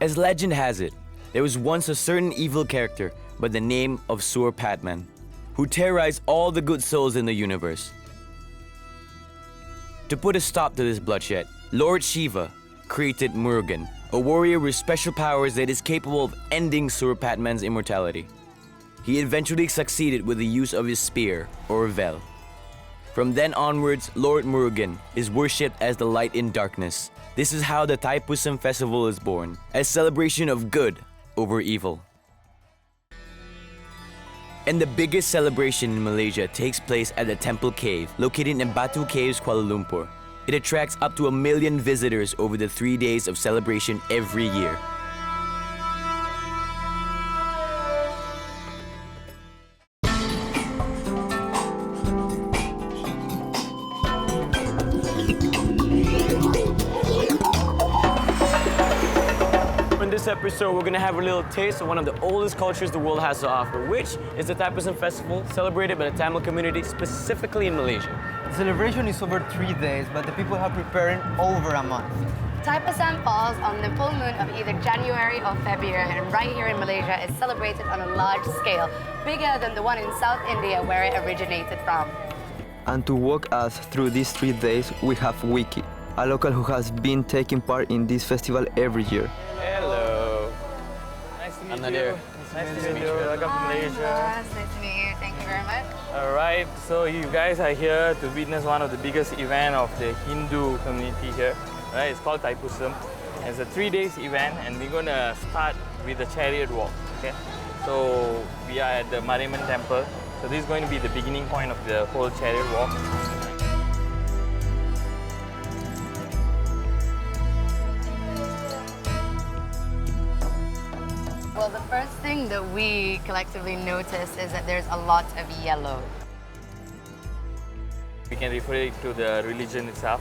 As legend has it, there was once a certain evil character by the name of Surpatman, who terrorized all the good souls in the universe. To put a stop to this bloodshed, Lord Shiva created Murugan, a warrior with special powers that is capable of ending Surpatman's immortality. He eventually succeeded with the use of his spear, or vel. From then onwards, Lord Murugan is worshipped as the light in darkness. This is how the Thaipusam festival is born, a celebration of good over evil. And the biggest celebration in Malaysia takes place at the Temple Cave, located in Batu Caves, Kuala Lumpur. It attracts up to 1 million visitors over the 3 days of celebration every year. In this episode, we're gonna have a little taste of one of the oldest cultures the world has to offer, which is the Thaipusam festival, celebrated by the Tamil community, specifically in Malaysia. The celebration is over 3 days, but the people have prepared over a month. Thaipusam falls on the full moon of either January or February, and right here in Malaysia, it's celebrated on a large scale, bigger than the one in South India where it originated from. And to walk us through these 3 days, we have Wiki, a local who has been taking part in this festival every year. Hello. Nice to meet I'm you. Nadhir. Nice to meet you. Welcome to Malaysia. Malaz, nice to meet you. Thank you very much. All right, so you guys are here to witness one of the biggest event of the Hindu community here. Right, it's called Thaipusam. It's a 3 days event, and we're gonna start with the Chariot Walk. Okay, so we are at the Mariamman Temple. So this is going to be the beginning point of the whole Chariot Walk. Well, the first thing that we collectively notice is that there's a lot of yellow. We can refer it to the religion itself.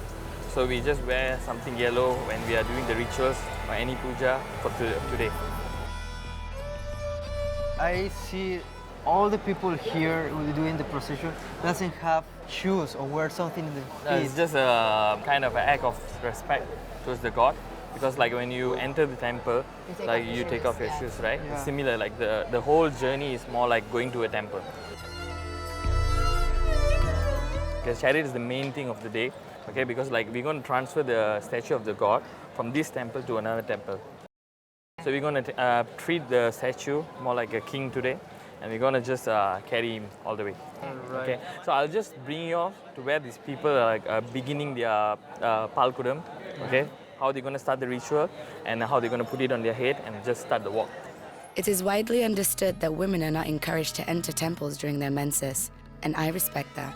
So we just wear something yellow when we are doing the rituals or any puja for today. I see all the people here who are doing the procession doesn't have shoes or wear something in the feet. It's just a kind of an act of respect towards the god. Because like when you enter the temple, you take off your shoes, right? Yeah. It's similar, like the whole journey is more like going to a temple. Because chariot is the main thing of the day, okay? Because like we're going to transfer the statue of the god from this temple to another temple. So we're going to treat the statue more like a king today, and we're going to just carry him all the way. Right. Okay, so I'll just bring you off to where these people are like, beginning their palkudam, okay? How they're going to start the ritual and how they're going to put it on their head and just start the walk. It is widely understood that women are not encouraged to enter temples during their menses, and I respect that.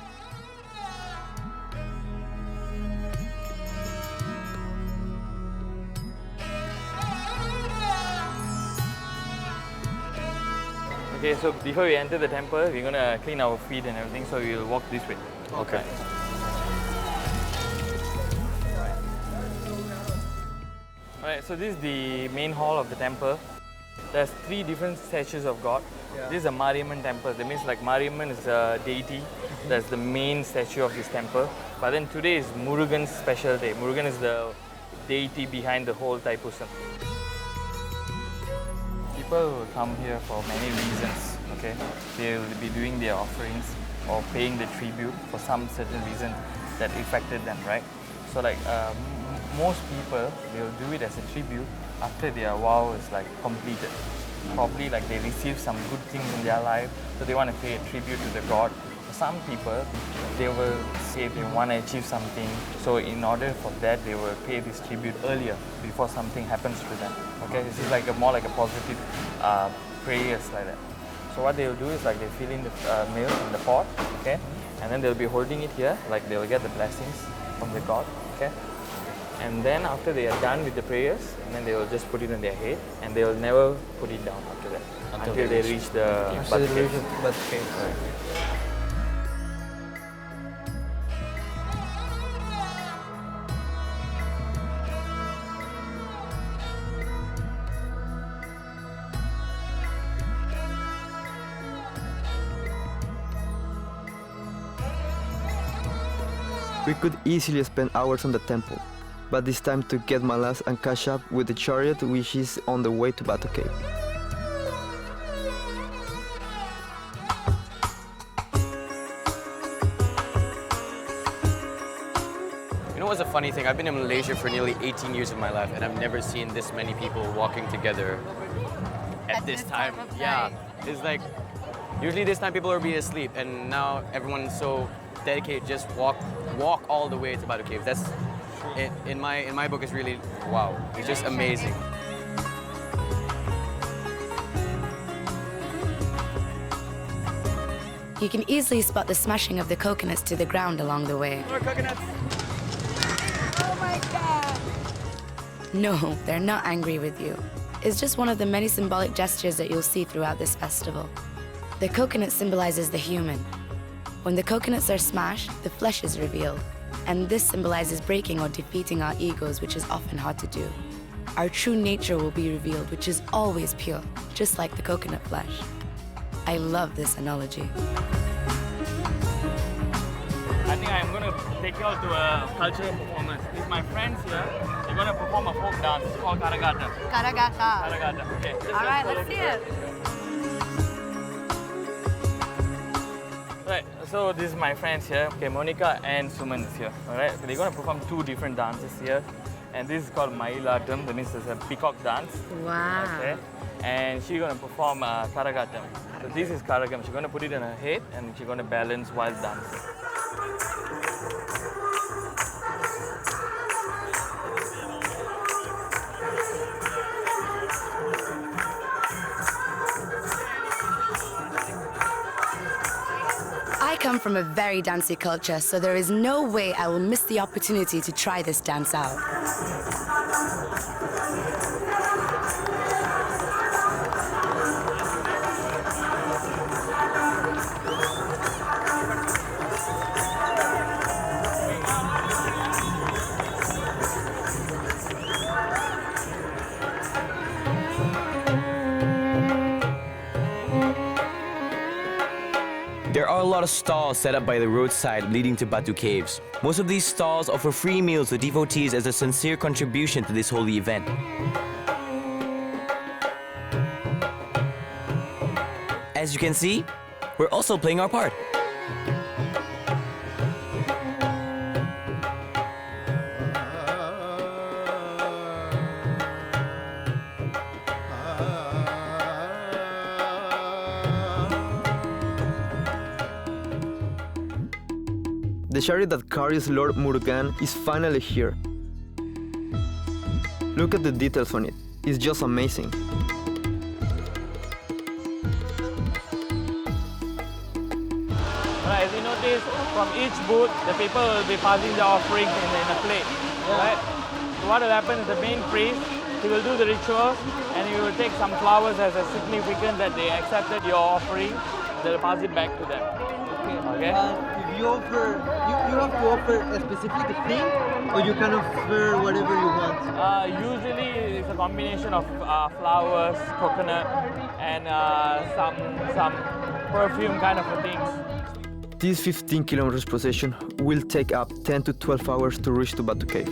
Okay, so before we enter the temple, we're going to clean our feet and everything, so we'll walk this way. Okay. Alright, so this is the main hall of the temple. There's 3 different statues of God. Yeah. This is a Mariamman temple. That means like Mariamman is a deity. That's the main statue of this temple. But then today is Murugan's special day. Murugan is the deity behind the whole Thaipusam. People will come here for many reasons. Okay, they will be doing their offerings or paying the tribute for some certain reason that affected them, right? So like most people, they'll do it as a tribute after their vow is like completed. Probably like they receive some good things in their life, so they want to pay a tribute to the god. Some people, they will say they want to achieve something, so in order for that, they will pay this tribute earlier before something happens to them. Okay, this is like more like a positive prayers like that. So what they will do is like they fill in the milk in the pot, okay, and then they'll be holding it here, like they will get the blessings from the god, okay. And then after they are done with the prayers, and then they will just put it on their head, and they will never put it down after that until they reach the Batu Caves. Right. We could easily spend hours on the temple, but it's time to get Malaz and catch up with the chariot which is on the way to Batu Cave. You know what's a funny thing? I've been in Malaysia for nearly 18 years of my life, and I've never seen this many people walking together at this time. Yeah, it's like usually this time people will be asleep, and now everyone's so dedicated. Just walk all the way to Batu Caves. That's in my book. It's really wow. It's just amazing. You can easily spot the smashing of the coconuts to the ground along the way. More coconuts. No, they're not angry with you. It's just one of the many symbolic gestures that you'll see throughout this festival. The coconut symbolizes the human. When the coconuts are smashed, the flesh is revealed. And this symbolizes breaking or defeating our egos, which is often hard to do. Our true nature will be revealed, which is always pure, just like the coconut flesh. I love this analogy. I think I'm going to take you all to a cultural performance. These my friends here. They're going to perform a folk dance. It's called Karagata. Karagata. Karagata. Okay. All right, let's see it. Right. So this is my friends here. Okay, Monica and Suman is here. All right. So they're going to perform two different dances here, and this is called Mailatam. That means it's a peacock dance. Wow. Okay. And she's going to perform Karagatam. So this is Karagam. She's going to put it on her head, and she's going to balance while dancing. I come from a very dancey culture, so there is no way I will miss the opportunity to try this dance out. There are a lot of stalls set up by the roadside leading to Batu Caves. Most of these stalls offer free meals to devotees as a sincere contribution to this holy event. As you can see, we're also playing our part. The chariot that carries Lord Murugan is finally here. Look at the details on it. It's just amazing. Right, as you notice, from each booth, the people will be passing the offerings in a plate. Right? So what will happen is the main priest, he will do the rituals, and he will take some flowers as a significance that they accepted your offering. They'll pass it back to them. Okay? If you offer, you have to offer a specific thing, or you can offer whatever you want. Usually it's a combination of flowers, coconut, and some perfume kind of things. This 15 kilometers procession will take up 10 to 12 hours to reach to Batu Cave.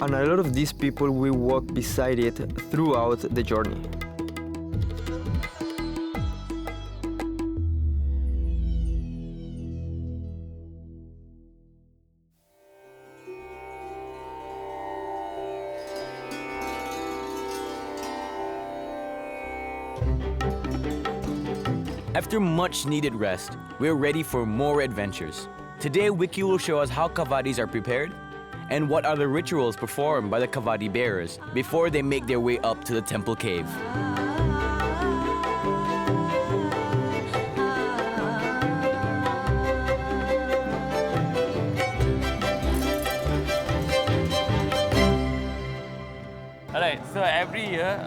And a lot of these people will walk beside it throughout the journey. After much needed rest, we're ready for more adventures. Today, Wiki will show us how kavadis are prepared and what are the rituals performed by the kavadi bearers before they make their way up to the temple cave. Alright, so every year,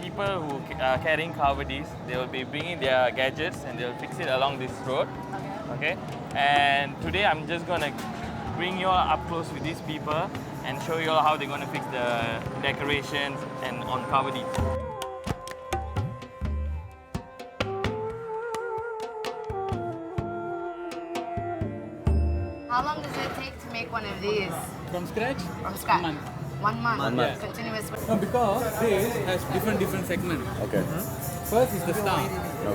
people who are carrying kavadis, they will be bringing their gadgets and they'll fix it along this road. Okay? And today I'm just going to bring you all up close with these people and show you all how they're going to fix the decorations and on kavadis. How long does it take to make one of these? From scratch? From scratch? 1 month. 1 month. 1 month. Continuous. No, because this has different segments. Okay. First is the star.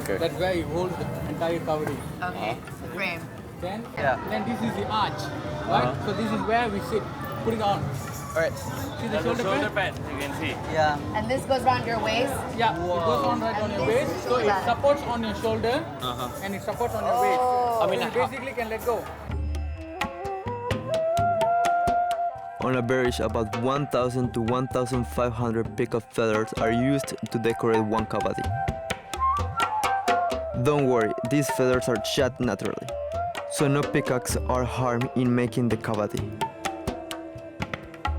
Okay. That's where you hold the entire covering. Okay. The frame. Then, Yeah. then this is the arch, right? So this is where we sit, putting on. Alright. See the That's the shoulder shoulder pad? pad, you can see. Yeah. And this goes around your waist? Yeah, it goes on right on your waist. So it supports on your shoulder and it supports on your waist. Oh. I mean, you basically can let go. On average, about 1,000 to 1,500 peacock feathers are used to decorate one kavadi. Don't worry, these feathers are shed naturally, so no peacocks are harmed in making the kavadi.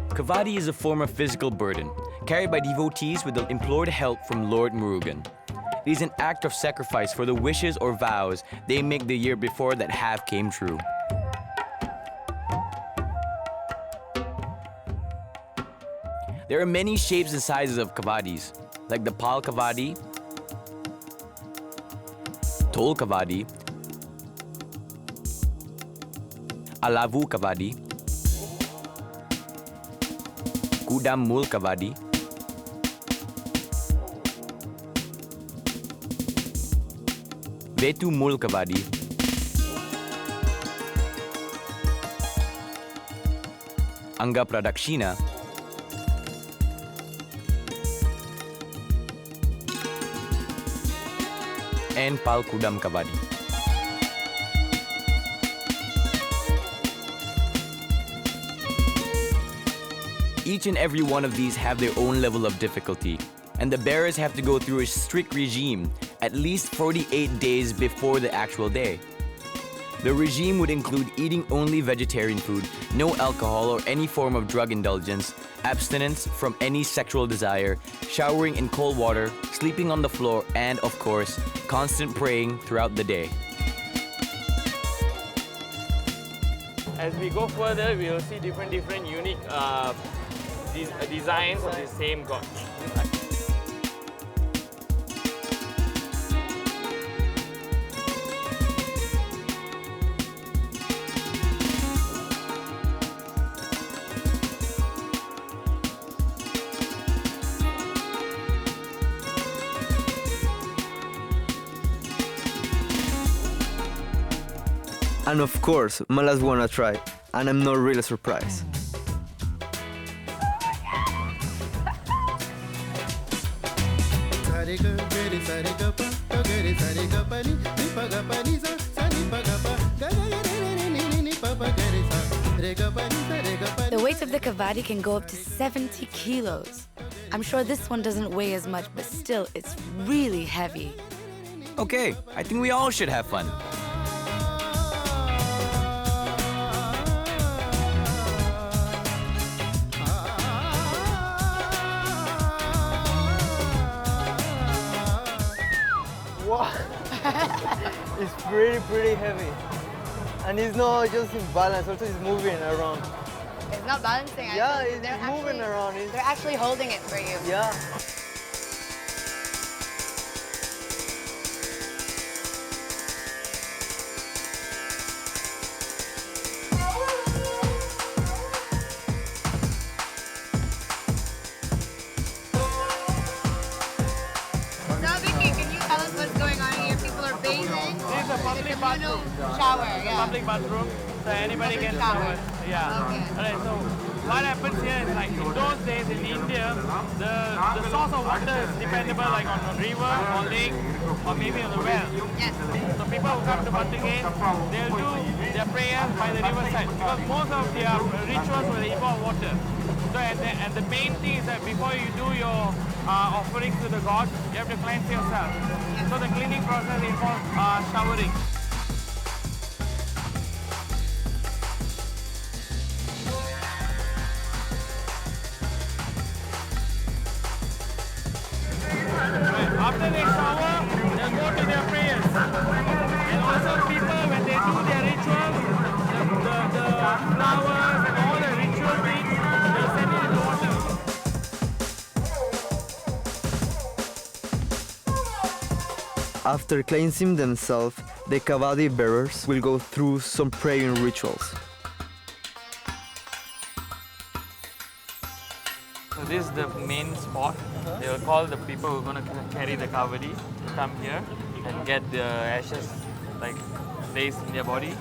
Kavadi is a form of physical burden, carried by devotees with the implored help from Lord Murugan. It is an act of sacrifice for the wishes or vows they make the year before that have came true. There are many shapes and sizes of kavadis, like the pal kavadi, tol kavadi, alavu kavadi, kudam mul kavadi, vetu mul kavadi, anga pradakshina, and pal kudam kavadi. Each and every one of these have their own level of difficulty, and the bearers have to go through a strict regime at least 48 days before the actual day. The regime would include eating only vegetarian food, no alcohol or any form of drug indulgence, abstinence from any sexual desire, showering in cold water, sleeping on the floor, and, of course, constant praying throughout the day. As we go further, we will see different unique designs of the same god. And of course, Malaz wanna try, and I'm not really surprised. The weight of the kavadi can go up to 70 kilos. I'm sure this one doesn't weigh as much, but still, it's really heavy. Okay, I think we all should have fun. Wow. It's pretty heavy. And it's not just in balance, also it's moving around. It's not balancing. Yeah, actually. it's They're moving actually- around. They're actually holding it for you. Yeah. So Vicky, can you tell us what's going on here? People are bathing. This is a public bathroom. Shower, yeah. Public bathroom, so anybody Public can shower. shower. Yeah. Okay. Alright, so what happens here is like in those days in India, the source of water is dependable like on a river or lake or maybe on a well. Yes. So people who come to Batu Caves, they'll do their prayers by the riverside because most of their rituals will involve water. So and the main thing is that before you do your offerings to the god, you have to cleanse yourself. So the cleaning process involves showering. After they shower, they'll go to their prayers. And also people, when they do their rituals, the flowers and all the ritual things, they'll send it in the water. After cleansing themselves, the kavadi bearers will go through some praying rituals. So this is the main spot. They will call the people who are going to carry the kavadi to come here and get the ashes like placed in their body.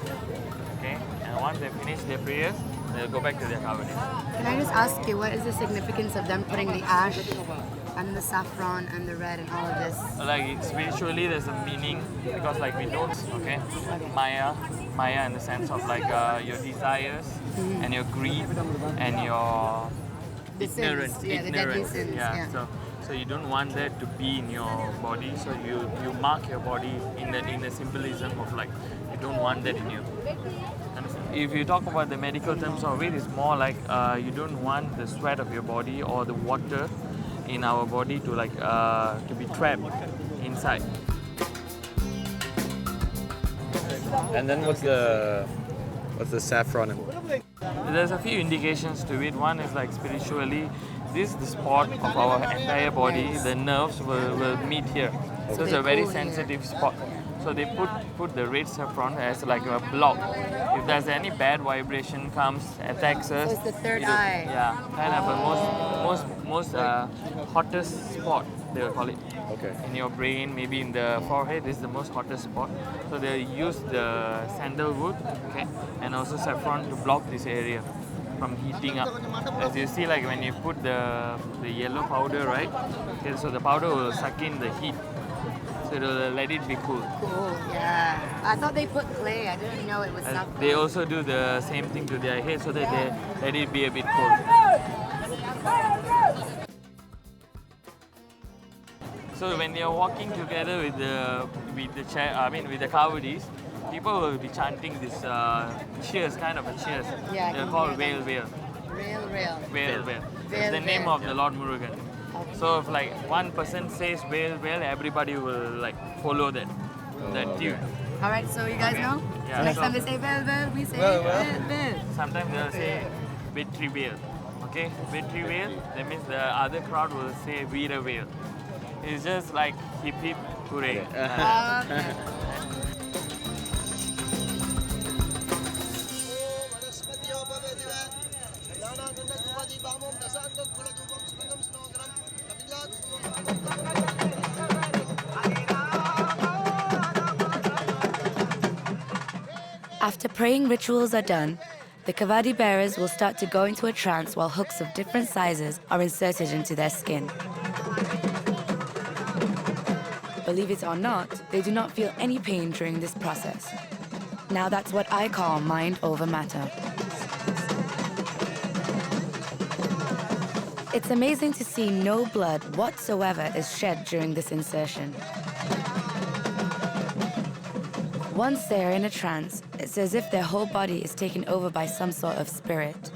Okay, and once they finish their prayers, they'll go back to their kavadi. Can I just ask you, what is the significance of them putting the ash and the saffron and the red and all of this? Like spiritually, there's a meaning because like we don't, okay, Maya in the sense of like your desires and your greed and your The ignorance, sins, the deadly sins. yeah. So you don't want that to be in your body. So you mark your body in the symbolism of like you don't want that in you. And if you talk about the medical terms of it, it's more like you don't want the sweat of your body or the water in our body to like to be trapped inside. And then what's the saffron? There's a few indications to it. One is like spiritually, this is the spot of our entire body. The nerves will meet here. So it's a very sensitive spot. So they put the red saffron as like a block. If there's any bad vibration comes, attacks us. So it's the third eye. Yeah, kind of a most hottest spot, they will call it. Okay. In your brain, maybe in the forehead, this is the most hottest spot. So they use the sandalwood, okay, and also saffron to block this area from heating up. As you see, like when you put the yellow powder, right? Okay, so the powder will suck in the heat. So it will let it be cool. Cool, yeah. I thought they put clay. I didn't know it was And saffron. they also do the same thing to their head so that they let it be a bit cold. So when you're walking together with the kavadis, people will be chanting this cheers, kind of a cheers. Yeah, I They're can called hear Veil. Real. Veil. It's the Veil. name of the Lord Murugan. So if like one person says Veil, everybody will like follow that tune. All right, so you guys know? Yeah, So next so- time they say Veil, we say Veil. Veil. Sometimes they'll say Vetri Veil. Okay, Vetri Veil, that means the other crowd will say Veera Veil. It's just like hip hip hooray. Okay. After praying rituals are done, the kavadi bearers will start to go into a trance while hooks of different sizes are inserted into their skin. Believe it or not, they do not feel any pain during this process. Now that's what I call mind over matter. It's amazing to see no blood whatsoever is shed during this insertion. Once they are in a trance, it's as if their whole body is taken over by some sort of spirit.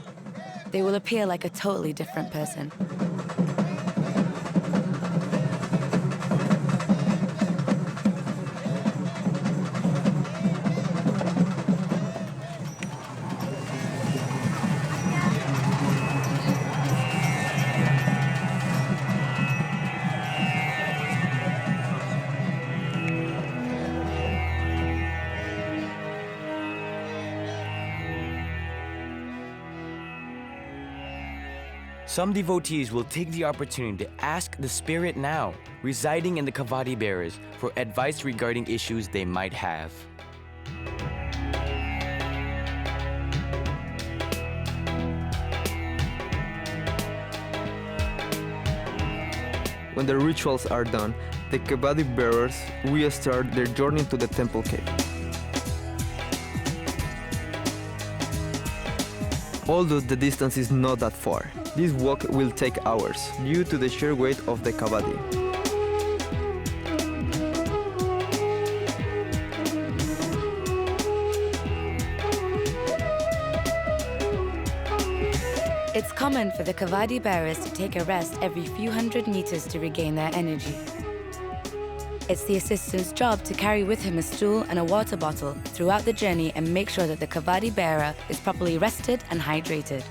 They will appear like a totally different person. Some devotees will take the opportunity to ask the spirit now, residing in the kavadi bearers, for advice regarding issues they might have. When the rituals are done, the kavadi bearers restart their journey to the temple cave. Although the distance is not that far, this walk will take hours due to the sheer weight of the kavadi. It's common for the kavadi bearers to take a rest every few hundred meters to regain their energy. It's the assistant's job to carry with him a stool and a water bottle throughout the journey and make sure that the kavadi bearer is properly rested and hydrated.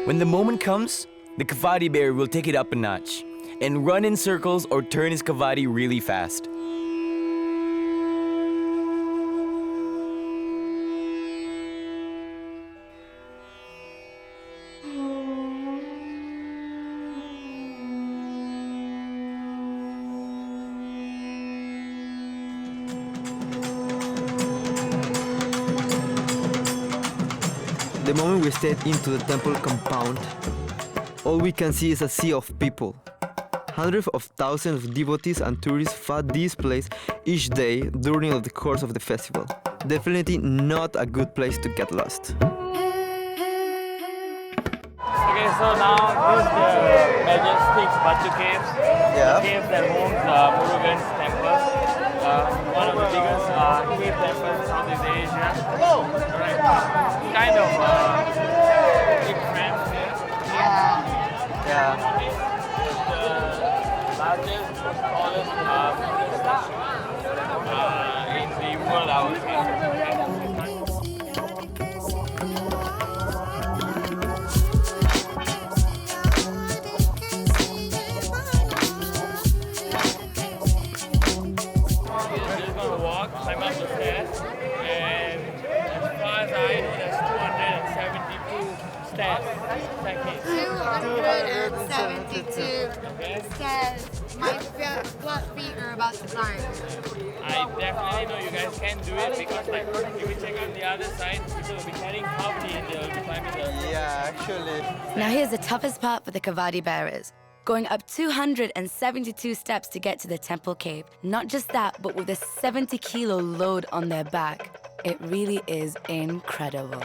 When the moment comes, the kavadi bearer will take it up a notch and run in circles or turn his kavadi really fast. The moment we step into the temple compound, all we can see is a sea of people. Hundreds of thousands of devotees and tourists flood this place each day during the course of the festival. Definitely not a good place to get lost. Okay, so now this is the majestic Batu Caves. Yeah. The cave that holds Murugan's temple. One of the biggest cave temples in Southeast Asia. Right. Kind of big friends here. Yeah. The largest, tallest in the world, I would say. Climb up the stairs, and as far as I know, there's 272 stairs. 272 stairs. My feet are about to climb. I definitely know you guys can do it because, like, if you check on the other side, people will be carrying kavadi and they'll be climbing the. Yeah, actually. Now here's the toughest part for the kavadi bearers. Going up 272 steps to get to the temple cave. Not just that, but with a 70-kilo load on their back. It really is incredible.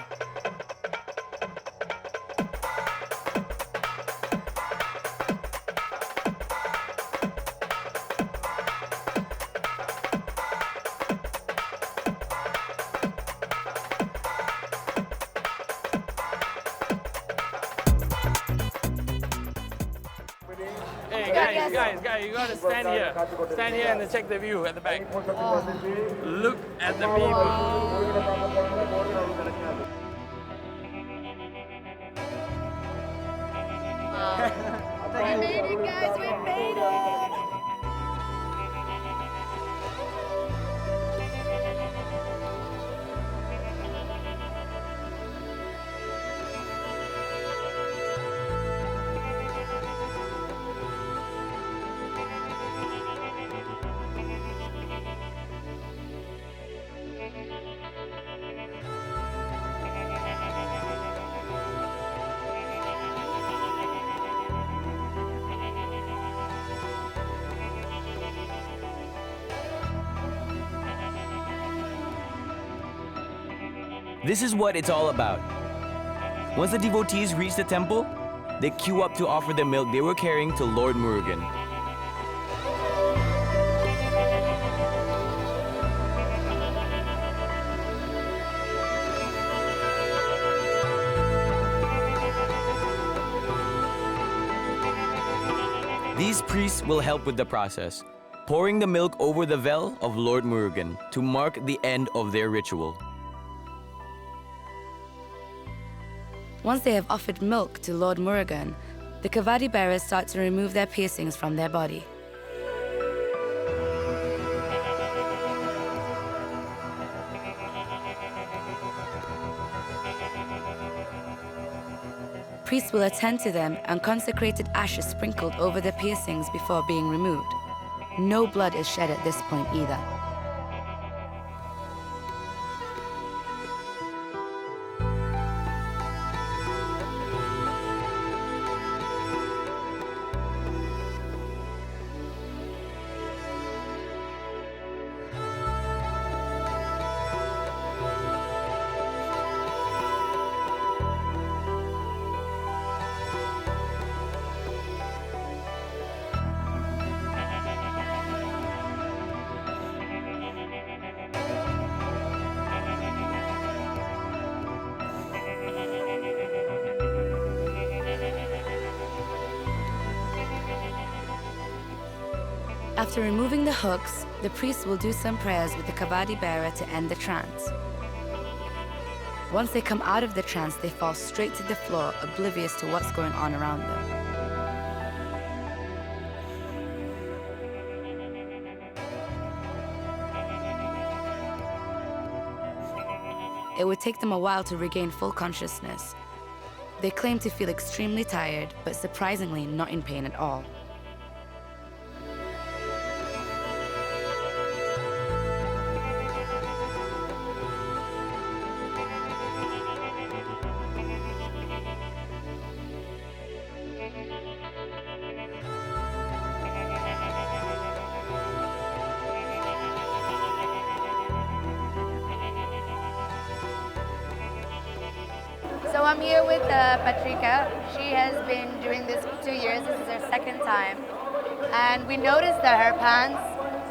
Hey guys, you gotta stand here. Stand here and then check the view at the back. Look at the people. We made it, guys, we made it! This is what it's all about. Once the devotees reach the temple, they queue up to offer the milk they were carrying to Lord Murugan. These priests will help with the process, pouring the milk over the veil of Lord Murugan to mark the end of their ritual. Once they have offered milk to Lord Murugan, the kavadi bearers start to remove their piercings from their body. Priests will attend to them and consecrated ashes sprinkled over the piercings before being removed. No blood is shed at this point either. After removing the hooks, the priest will do some prayers with the kavadi bearer to end the trance. Once they come out of the trance, they fall straight to the floor, oblivious to what's going on around them. It would take them a while to regain full consciousness. They claim to feel extremely tired, but surprisingly not in pain at all. So I'm here with Patrika. She has been doing this for 2 years. This is her second time. And we noticed that her pants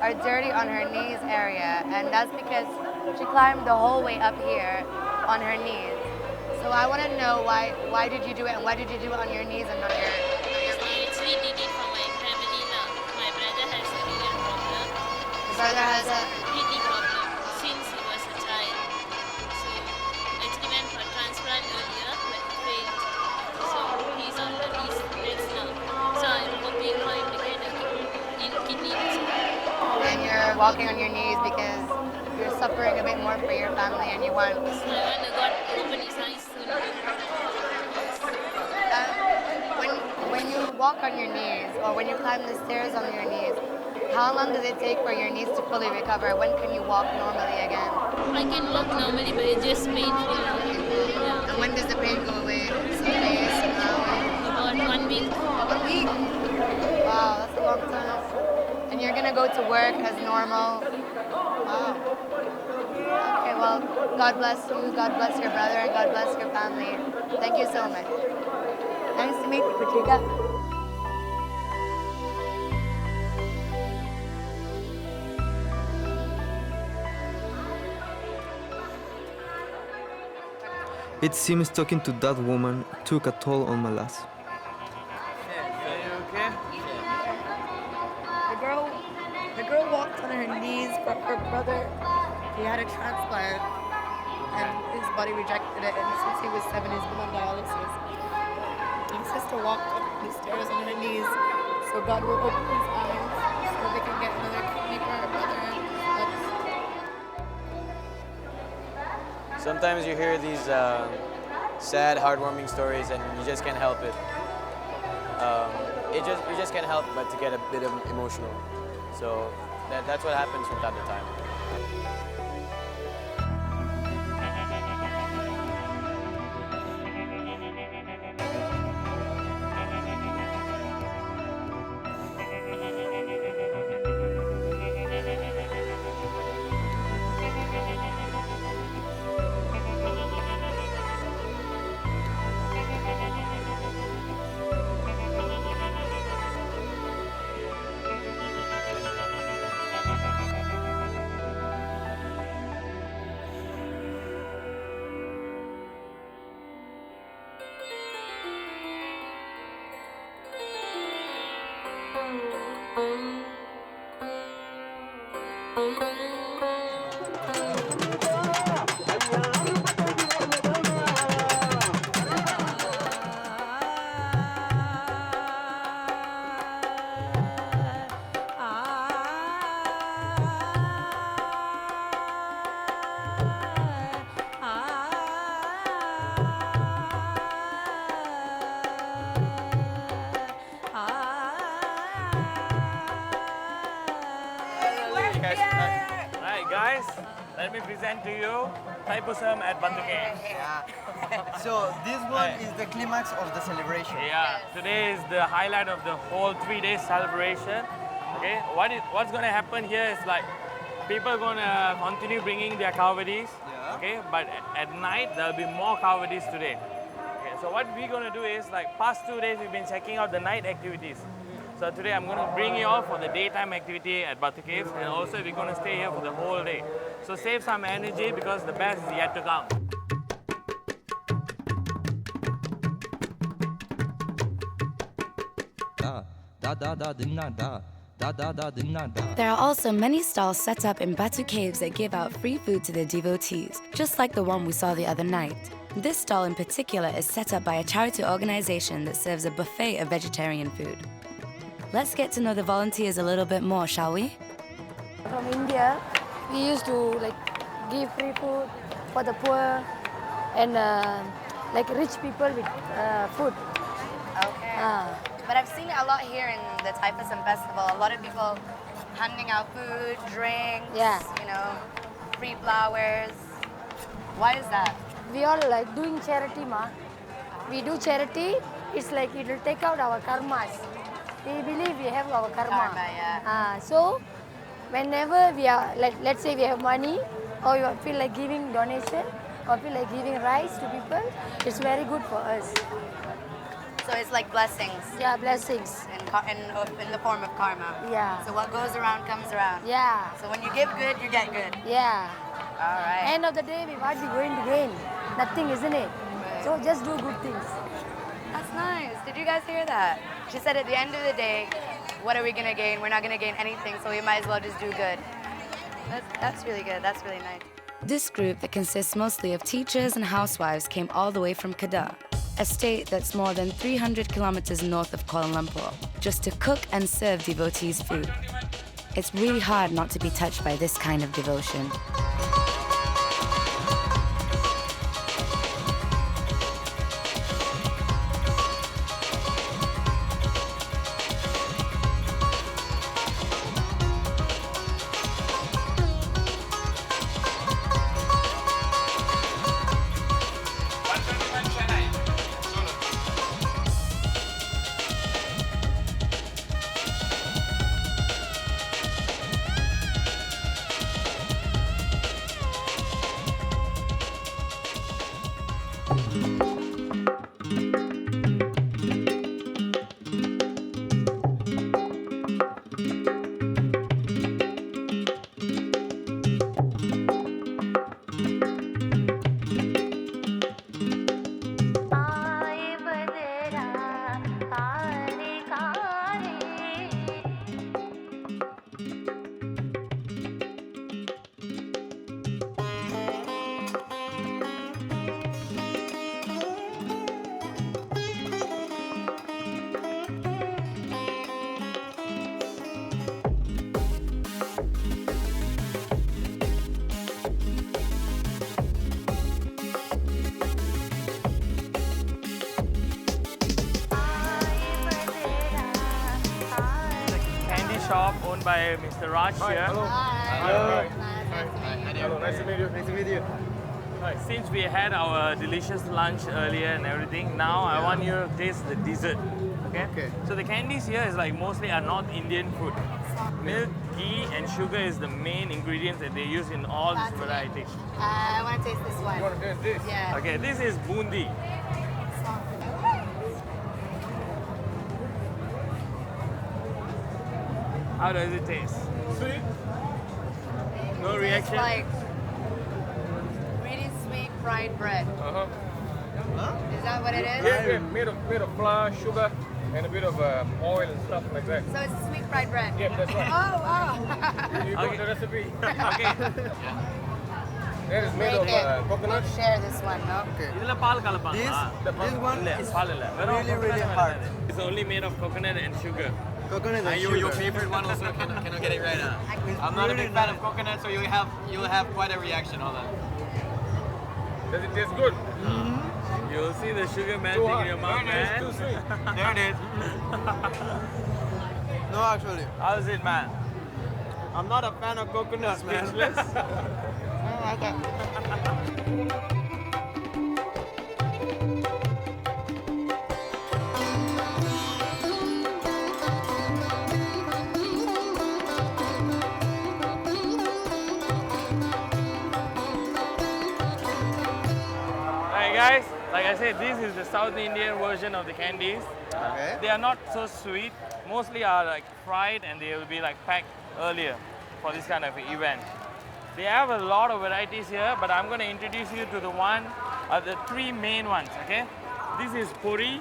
are dirty on her knees area. And that's because she climbed the whole way up here on her knees. So I want to know why did you do it, and why did you do it on your knees and not your I actually did it for my family now. My brother has a real problem. Your brother has a kidney problem since he was a child. So actually went for transplant earlier but failed. So he's on the list now. So I'm hoping for him to get a kidney. and you're walking on your knees because you're suffering a bit more for your family and you want. So I want to God open his eyes soon. When you walk on your knees or when you climb the stairs on your knees, how long does it take for your knees to fully recover? When can you walk normally again? I can walk normally, but it's just painful now. Yeah. And when does the pain go away? Some days, some hours? About 1 week. 1 week? Wow, that's a long time. And you're gonna go to work as normal? Wow. Okay, well, God bless you, God bless your brother, and God bless your family. Thank you so much. Nice to meet you, Patrika. It seems talking to that woman took a toll on Malaz. The girl walked on her knees, but her brother, he had a transplant, and his body rejected it, and since he was 7, he's been on dialysis. My sister walked up the stairs on her knees, so God will open his eyes so they can get another kidney for her brother. Sometimes you hear these sad, heartwarming stories, and you just can't help it. You just can't help but to get a bit emotional. So that's what happens from time to time. Alright guys, let me present to you Thaipusam at Batu Caves. So this one is the climax of the celebration. Yeah, today is the highlight of the whole 3-day celebration. Okay, what's going to happen here is like people going to continue bringing their kavadis. Okay, but at night there will be more kavadis today. Okay, so what we're going to do is like past 2 days we've been checking out the night activities. So today I'm going to bring you all for the daytime activity at Batu Caves, and also we're going to stay here for the whole day. So save some energy because the best is yet to come. Da da da da dinna da There are also many stalls set up in Batu Caves that give out free food to their devotees, just like the one we saw the other night. This stall in particular is set up by a charity organization that serves a buffet of vegetarian food. Let's get to know the volunteers a little bit more, shall we? From India, we used to give free food for the poor and rich people with food. Okay. But I've seen it a lot here in the Thaipusam festival. A lot of people handing out food, drinks, free flowers. Why is that? We all doing charity, ma. We do charity. It's like it will take out our karmas. We believe we have our karma. Yeah. So whenever we are let's say we have money, or you feel like giving donation, or feel like giving rice to people, it's very good for us. So it's like blessings. Yeah, blessings. In the form of karma. Yeah. So what goes around comes around. Yeah. So when you give good, you get good. Yeah. All right. End of the day, we might be going to gain nothing, isn't it? Right. So just do good things. That's nice. Did you guys hear that? She said at the end of the day, what are we going to gain? We're not going to gain anything, so we might as well just do good. That's really good. That's really nice. This group that consists mostly of teachers and housewives came all the way from Kedah, a state that's more than 300 kilometers north of Kuala Lumpur, just to cook and serve devotees food. It's really hard not to be touched by this kind of devotion. Shop owned by Mr. Raj here. Hello. Hi. Hello. Nice to meet you. Nice to meet you. Since we had our delicious lunch earlier and everything, now I want you to taste the dessert. Okay? So the candies here is mostly are North Indian food. Milk, ghee and sugar is the main ingredients that they use in all these varieties. I want to taste this one. You want to taste this? Yeah. Okay, this is Boondi. How does it taste? Sweet. No reaction? It's like really sweet fried bread. Is that what it is? Yeah, made of flour, sugar, and a bit of oil and stuff like that. So it's sweet fried bread? Yeah, that's right. Oh. You got the recipe. Okay. That is made of coconut. We'll share this one, no? This one is really hard. It's only made of coconut and sugar. Coconut and Your sugar. favorite one also, can I get it right now? I'm not a big fan of coconut, so you'll have quite a reaction. Hold on. Does it taste good? You'll see the sugar melting Too in hot. your mouth, It's too man. sweet. There it is. No, actually. How's it, man? I'm not a fan of coconuts, man. Speechless? Alright guys, like I said, this is the South Indian version of the candies. Okay. They are not so sweet. Mostly are fried and they will be packed earlier for this kind of event. They have a lot of varieties here, but I'm going to introduce you to the three main ones, okay? This is puri.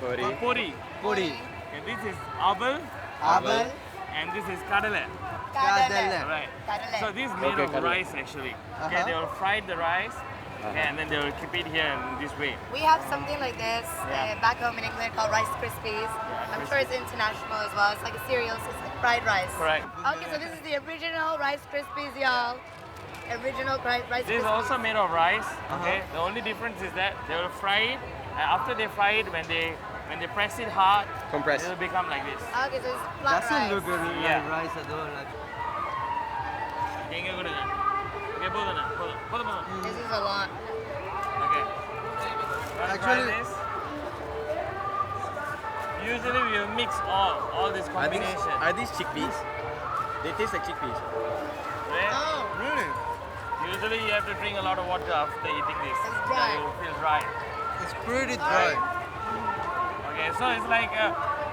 Puri. Puri. Puri. Okay, this is abal. Abal. and this is kadale. Kadale. Right. Kadale. So this is made of kadale. rice actually. Okay, they will fry the rice, okay, and then they will keep it here in this way. We have something like this back home in England called Rice Krispies. I'm sure it's international as well. It's like a cereal, so it's like fried rice. Correct. Okay, so this is the original Rice Krispies, y'all. Original Rice Krispies. This is also made of rice. Okay. The only difference is that they will fry it. And after they fry it, when they press it hard, Compress. it will become like this. Okay, so it's flat Doesn't rice. look like Yeah. rice at all. Like, Okay, go ahead. Okay, pull it. This is a lot. Okay. Wanna try Actually- this? Usually we will mix all this combination. Are these chickpeas? They taste like chickpeas. Right? Oh, really? Usually you have to drink a lot of water after eating this. It's dry. So you will feel dry. It's pretty dry. Okay, so it's like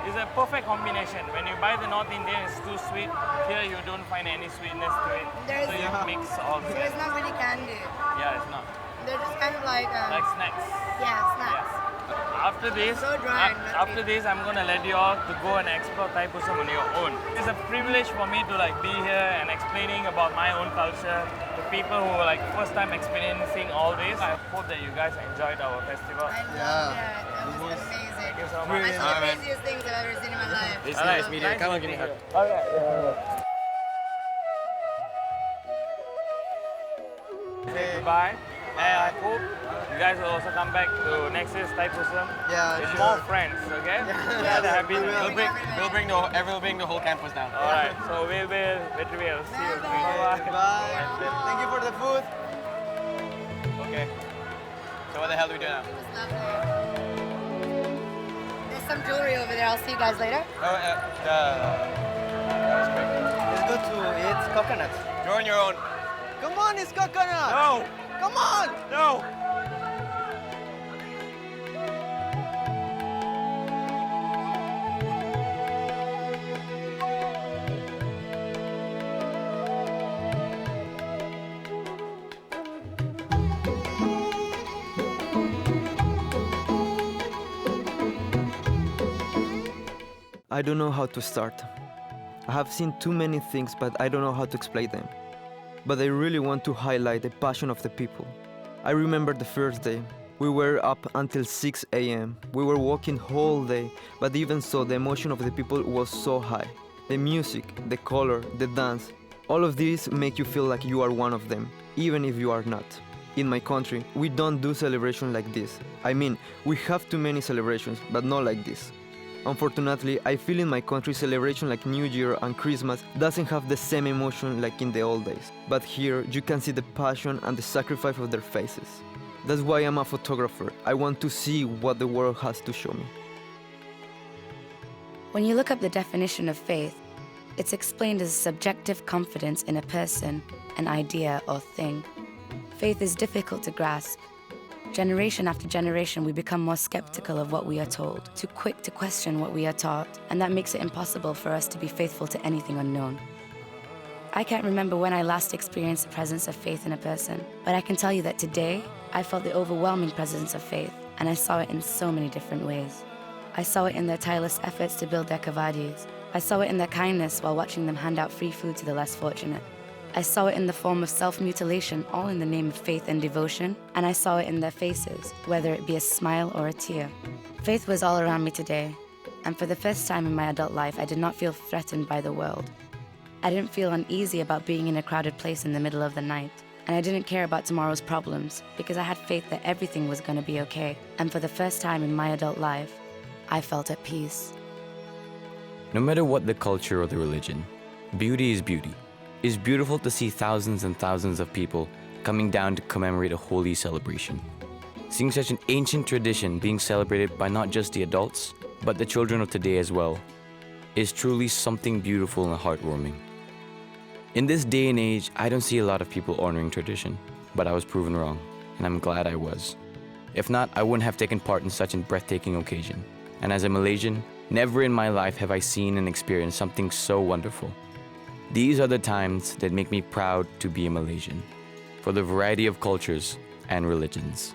it's a perfect combination. When you buy the North Indian, it's too sweet. Here you don't find any sweetness to it. There's- So you mix all so together. it's not really candy. Yeah, it's not. They're just kind of like Snacks. snacks. After this, So dry and after this, I'm gonna let you all to go and explore Thaipusam on your own. It's a privilege for me to like be here and explaining about my own culture to people who are like first time experiencing all this. I hope that you guys enjoyed our festival. I Yeah. love that. That was amazing. Thank you so much. Really That's one of the craziest things I've ever seen in my life. It's All right, nice meeting you. Come on, give me a hug. Okay. Say goodbye. And I hope you guys will also come back to next year's Thaipusam Yeah, with sure. more friends, okay? Yeah, happy. We'll bring the whole campus down. All right, so we will see you. Bye-bye. Bye. Thank you for the food. Okay. So what the hell do we do now? It was lovely. There's some jewelry over there. I'll see you guys later. Oh, that was quick. Let's go to eat coconuts. You're on your own. Come on, it's coconut. No! Come on. No! I don't know how to start. I have seen too many things, but I don't know how to explain them. But I really want to highlight the passion of the people. I remember the first day. We were up until 6 a.m. We were walking whole day, but even so, the emotion of the people was so high. The music, the color, the dance, all of these make you feel like you are one of them, even if you are not. In my country, we don't do celebration like this. I mean, we have too many celebrations, but not like this. Unfortunately, I feel in my country celebration like New Year and Christmas doesn't have the same emotion like in the old days. But here, you can see the passion and the sacrifice of their faces. That's why I'm a photographer. I want to see what the world has to show me. When you look up the definition of faith, it's explained as subjective confidence in a person, an idea, or thing. Faith is difficult to grasp. Generation after generation, we become more skeptical of what we are told, too quick to question what we are taught, and that makes it impossible for us to be faithful to anything unknown. I can't remember when I last experienced the presence of faith in a person, but I can tell you that today, I felt the overwhelming presence of faith, and I saw it in so many different ways. I saw it in their tireless efforts to build their kavadis. I saw it in their kindness while watching them hand out free food to the less fortunate. I saw it in the form of self-mutilation, all in the name of faith and devotion, and I saw it in their faces, whether it be a smile or a tear. Faith was all around me today, and for the first time in my adult life, I did not feel threatened by the world. I didn't feel uneasy about being in a crowded place in the middle of the night, and I didn't care about tomorrow's problems because I had faith that everything was going to be okay, and for the first time in my adult life, I felt at peace. No matter what the culture or the religion, beauty is beauty. It's beautiful to see thousands and thousands of people coming down to commemorate a holy celebration. Seeing such an ancient tradition being celebrated by not just the adults, but the children of today as well, is truly something beautiful and heartwarming. In this day and age, I don't see a lot of people honoring tradition, but I was proven wrong, and I'm glad I was. If not, I wouldn't have taken part in such a breathtaking occasion. And as a Malaysian, never in my life have I seen and experienced something so wonderful. These are the times that make me proud to be a Malaysian, for the variety of cultures and religions.